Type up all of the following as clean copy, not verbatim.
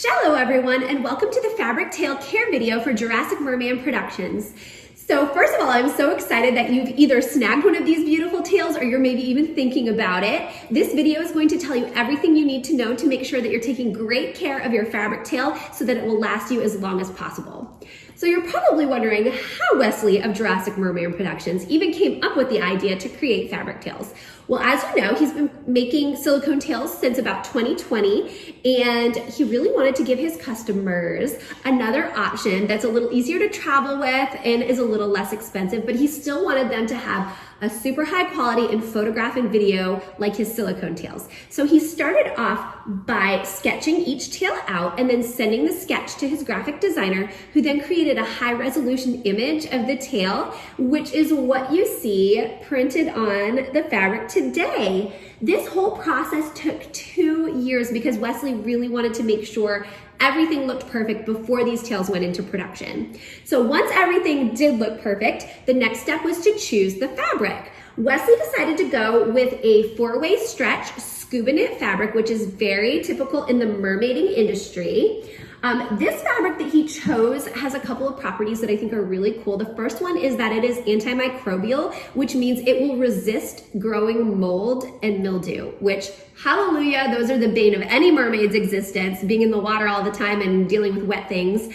Hello everyone, and welcome to the fabric tail care video for Jurassic Merman Productions. So first of all, I'm so excited that you've either snagged one of these beautiful tails or you're maybe even thinking about it. This video is going to tell you everything you need to know to make sure that you're taking great care of your fabric tail so that it will last you as long as possible. So you're probably wondering how Wesley of Jurassic Merman Productions even came up with the idea to create fabric tails. Well, as you know, he's been making silicone tails since about 2020, and he really wanted to give his customers another option that's a little easier to travel with and is a little less expensive, but he still wanted them to have a super high quality in photograph and video like his silicone tails. So he started off by sketching each tail out and then sending the sketch to his graphic designer, who then created a high resolution image of the tail, which is what you see printed on the fabric today. This whole process took 2 years because Wesley really wanted to make sure everything looked perfect before these tails went into production. So once everything did look perfect, the next step was to choose the fabric. Wesley decided to go with a 4-way stretch scuba knit fabric, which is very typical in the mermaiding industry. This fabric that he chose has a couple of properties that I think are really cool. The first one is that it is antimicrobial, which means it will resist growing mold and mildew, which, hallelujah, those are the bane of any mermaid's existence, being in the water all the time and dealing with wet things.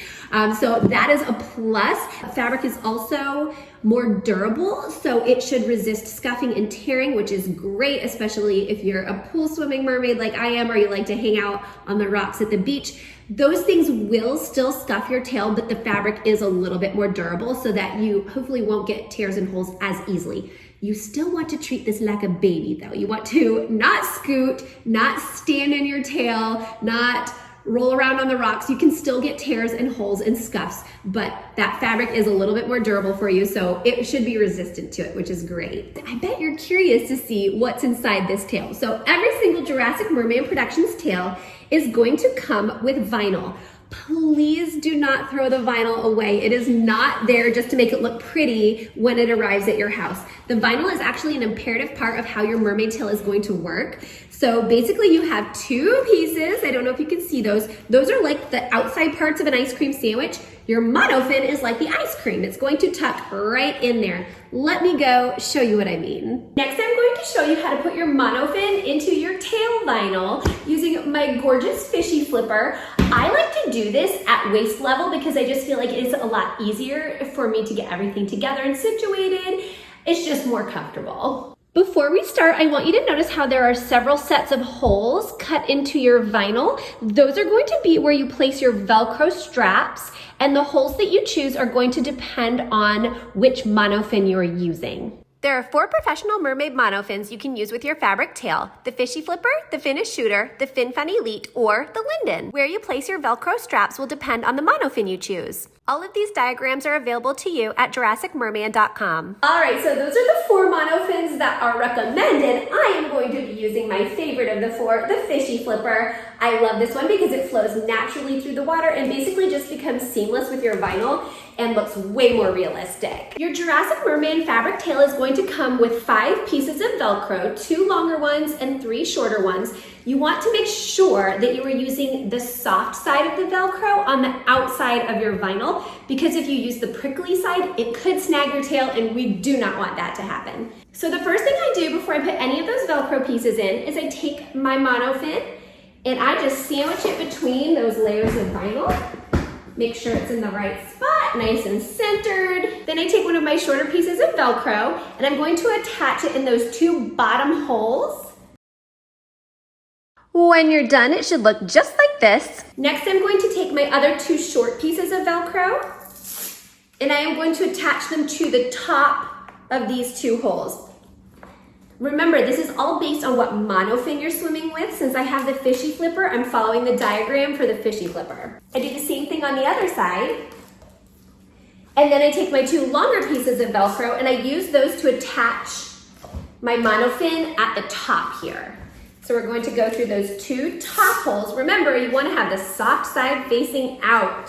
So that is a plus. Fabric is also more durable, so it should resist scuffing and tearing, which is great, especially if you're a pool swimming mermaid like I am, or you like to hang out on the rocks at the beach. Those things will still scuff your tail, but the fabric is a little bit more durable so that you hopefully won't get tears and holes as easily. You still want to treat this like a baby though. You want to not scoot, not stand in your tail, not roll around on the rocks. You can still get tears and holes and scuffs, but that fabric is a little bit more durable for you, so it should be resistant to it, which is great. I bet you're curious to see what's inside this tail. So every single Jurassic Merman Productions tail is going to come with vinyl. Please do not throw the vinyl away. It is not there just to make it look pretty when it arrives at your house. The vinyl is actually an imperative part of how your mermaid tail is going to work. So basically you have 2 pieces. I don't know if you can see those. Those are like the outside parts of an ice cream sandwich. Your monofin is like the ice cream. It's going to tuck right in there. Let me go show you what I mean. Next, I'm going to show you how to put your monofin into your tail vinyl using my gorgeous fishy flipper. I like to do this at waist level because I just feel like it is a lot easier for me to get everything together and situated. It's just more comfortable. Before we start, I want you to notice how there are several sets of holes cut into your vinyl. Those are going to be where you place your Velcro straps, and the holes that you choose are going to depend on which monofin you're using. There are 4 professional mermaid monofins you can use with your fabric tail: the Fishy Flipper, the Finnish Shooter, the Fin Fun Elite, or the Linden. Where you place your Velcro straps will depend on the monofin you choose. All of these diagrams are available to you at JurassicMerman.com. All right, so those are the 4 monofins that are recommended. I am going to be using my favorite of the 4, the Fishy Flipper. I love this one because it flows naturally through the water and basically just becomes seamless with your vinyl and looks way more realistic. Your Jurassic Merman fabric tail is going to come with 5 pieces of Velcro, 2 longer ones and 3 shorter ones. You want to make sure that you are using the soft side of the Velcro on the outside of your vinyl, because if you use the prickly side, it could snag your tail, and we do not want that to happen. So the first thing I do before I put any of those Velcro pieces in is I take my monofin and I just sandwich it between those layers of vinyl. Make sure it's in the right spot, nice and centered. Then I take one of my shorter pieces of Velcro and I'm going to attach it in those 2 bottom holes. When you're done, it should look just like this. Next, I'm going to take my other 2 short pieces of Velcro and I am going to attach them to the top of these 2 holes. Remember, this is all based on what monofin you're swimming with. Since I have the Fishy Flipper, I'm following the diagram for the Fishy Flipper. I do the same thing on the other side. And then I take my 2 longer pieces of Velcro and I use those to attach my monofin at the top here. So we're going to go through those 2 top holes. Remember, you want to have the soft side facing out.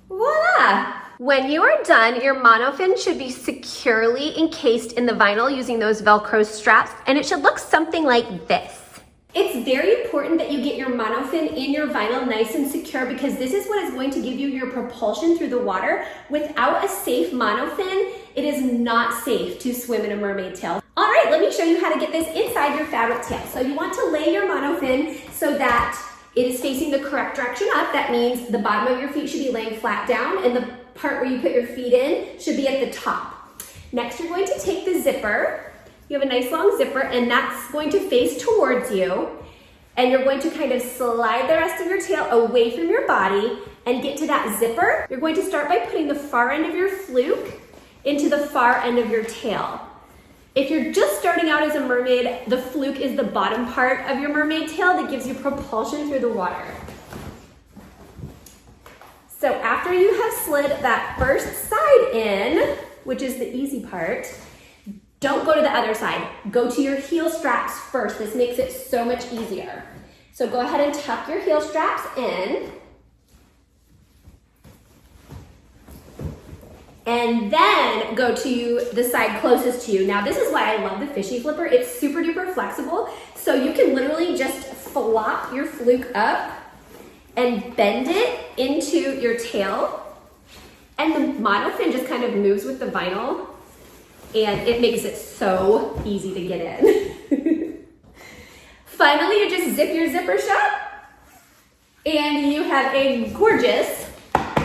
Voila! When you are done, your monofin should be securely encased in the vinyl using those Velcro straps, and it should look something like this. It's very important that you get your monofin in your vinyl nice and secure because this is what is going to give you your propulsion through the water. Without a safe monofin, it is not safe to swim in a mermaid tail. All right, let me show you how to get this inside your fabric tail. So you want to lay your monofin so that it is facing the correct direction up. That means the bottom of your feet should be laying flat down and the part where you put your feet in should be at the top. Next, you're going to take the zipper. You have a nice long zipper and that's going to face towards you. And you're going to kind of slide the rest of your tail away from your body and get to that zipper. You're going to start by putting the far end of your fluke into the far end of your tail. If you're just starting out as a mermaid, the fluke is the bottom part of your mermaid tail that gives you propulsion through the water. So after you have slid that first side in, which is the easy part, don't go to the other side. Go to your heel straps first. This makes it so much easier. So go ahead and tuck your heel straps in. And then go to the side closest to you. Now this is why I love the fishy flipper. It's super duper flexible. So you can literally just flop your fluke up and bend it into your tail. And the monofin just kind of moves with the vinyl. And it makes it so easy to get in. Finally, you just zip your zipper shut and you have a gorgeous,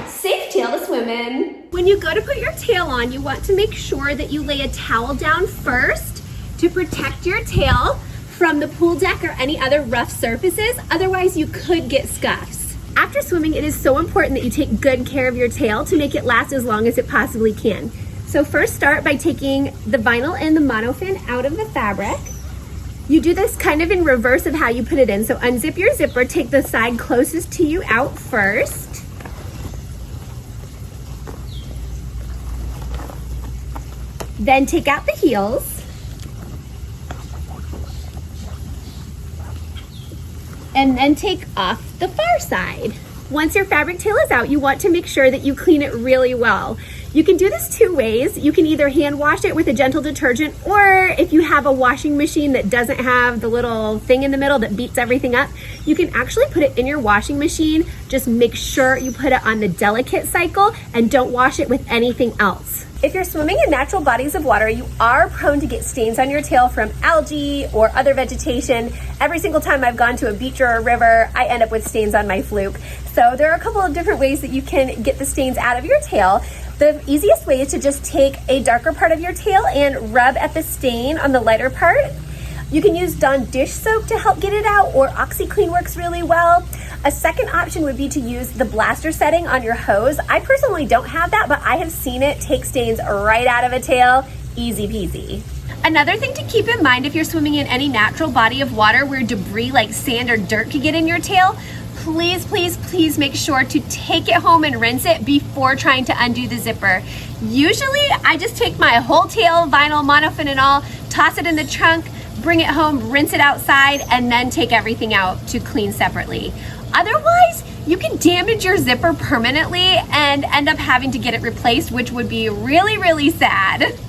safe tail to swim in. When you go to put your tail on, you want to make sure that you lay a towel down first to protect your tail from the pool deck or any other rough surfaces. Otherwise, you could get scuffs. After swimming, it is so important that you take good care of your tail to make it last as long as it possibly can. So first start by taking the vinyl and the monofin out of the fabric. You do this kind of in reverse of how you put it in. So unzip your zipper, take the side closest to you out first. Then take out the heels. And then take off the far side. Once your fabric tail is out, you want to make sure that you clean it really well. You can do this two ways. You can either hand wash it with a gentle detergent, or if you have a washing machine that doesn't have the little thing in the middle that beats everything up, you can actually put it in your washing machine. Just make sure you put it on the delicate cycle and don't wash it with anything else. If you're swimming in natural bodies of water, you are prone to get stains on your tail from algae or other vegetation. Every single time I've gone to a beach or a river, I end up with stains on my fluke. So there are a couple of different ways that you can get the stains out of your tail. The easiest way is to just take a darker part of your tail and rub at the stain on the lighter part. You can use Dawn dish soap to help get it out, or OxiClean works really well. A second option would be to use the blaster setting on your hose. I personally don't have that, but I have seen it take stains right out of a tail. Easy peasy. Another thing to keep in mind if you're swimming in any natural body of water where debris like sand or dirt could get in your tail, please, please, please make sure to take it home and rinse it before trying to undo the zipper. Usually, I just take my whole tail, vinyl, monofin and all, toss it in the trunk, bring it home, rinse it outside, and then take everything out to clean separately. Otherwise, you can damage your zipper permanently and end up having to get it replaced, which would be really, really sad.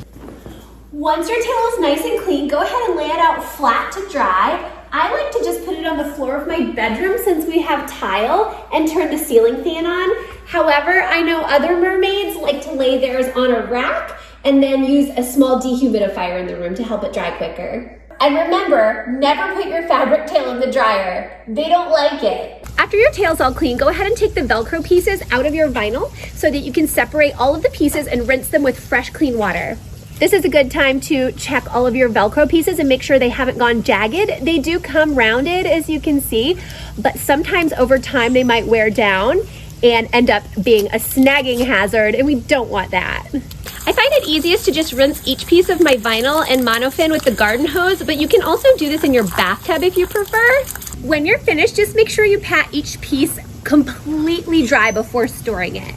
Once your tail is nice and clean, go ahead and lay it out flat to dry. I like to just put it on the floor of my bedroom since we have tile and turn the ceiling fan on. However, I know other mermaids like to lay theirs on a rack and then use a small dehumidifier in the room to help it dry quicker. And remember, never put your fabric tail in the dryer. They don't like it. After your tail's all clean, go ahead and take the Velcro pieces out of your vinyl so that you can separate all of the pieces and rinse them with fresh, clean water. This is a good time to check all of your Velcro pieces and make sure they haven't gone jagged. They do come rounded, as you can see, but sometimes over time they might wear down and end up being a snagging hazard, and we don't want that. I find it easiest to just rinse each piece of my vinyl and monofin with the garden hose, but you can also do this in your bathtub if you prefer. When you're finished, just make sure you pat each piece completely dry before storing it,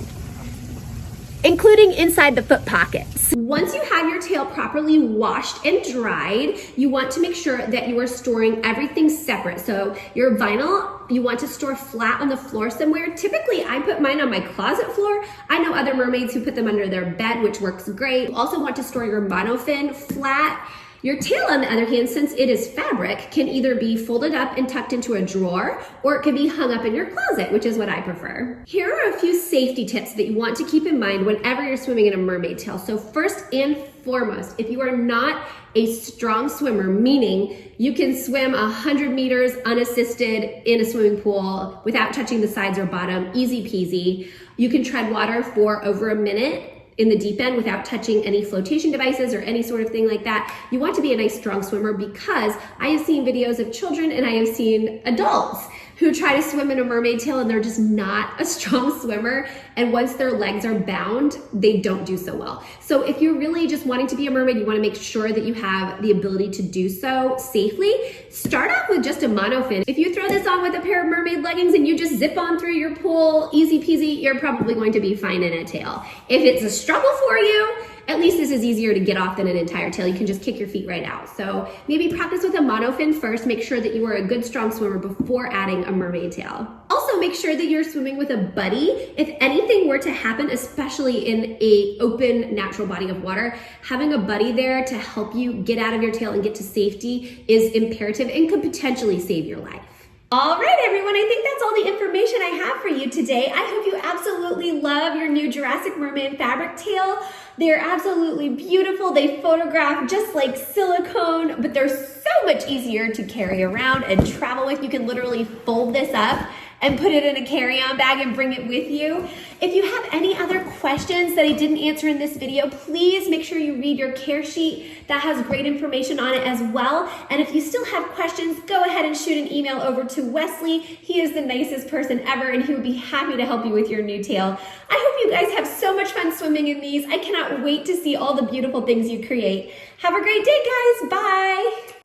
including inside the foot pockets. Once you have your tail properly washed and dried, you want to make sure that you are storing everything separate. So your vinyl, you want to store flat on the floor somewhere. Typically, I put mine on my closet floor. I know other mermaids who put them under their bed, which works great. You also want to store your monofin flat Your tail, on the other hand, since it is fabric, can either be folded up and tucked into a drawer, or it can be hung up in your closet, which is what I prefer. Here are a few safety tips that you want to keep in mind whenever you're swimming in a mermaid tail. So first and foremost, if you are not a strong swimmer, meaning you can swim 100 meters unassisted in a swimming pool without touching the sides or bottom, easy peasy. You can tread water for over a minute in the deep end without touching any flotation devices or any sort of thing like that. You want to be a nice strong swimmer, because I have seen videos of children and I have seen adults who try to swim in a mermaid tail and they're just not a strong swimmer. And once their legs are bound, they don't do so well. So if you're really just wanting to be a mermaid, you want to make sure that you have the ability to do so safely. Start off with just a monofin. If you throw this on with a pair of mermaid leggings and you just zip on through your pool, easy peasy, you're probably going to be fine in a tail. If it's a struggle for you, at least this is easier to get off than an entire tail. You can just kick your feet right out. So maybe practice with a monofin first. Make sure that you are a good strong swimmer before adding a mermaid tail. Also, make sure that you're swimming with a buddy. If anything were to happen, especially in an open, natural body of water, having a buddy there to help you get out of your tail and get to safety is imperative and could potentially save your life. All right, everyone, I think that's all the information I have for you today. I hope you absolutely love your new Jurassic Merman fabric tail. They're absolutely beautiful. They photograph just like silicone, but they're so much easier to carry around and travel with. You can literally fold this up and put it in a carry-on bag and bring it with you. If you have any other questions that I didn't answer in this video, please make sure you read your care sheet. That has great information on it as well. And if you still have questions, go ahead and shoot an email over to Wesley. He is the nicest person ever, and he would be happy to help you with your new tail. I hope you guys have so much fun swimming in these. I cannot wait to see all the beautiful things you create. Have a great day, guys. Bye.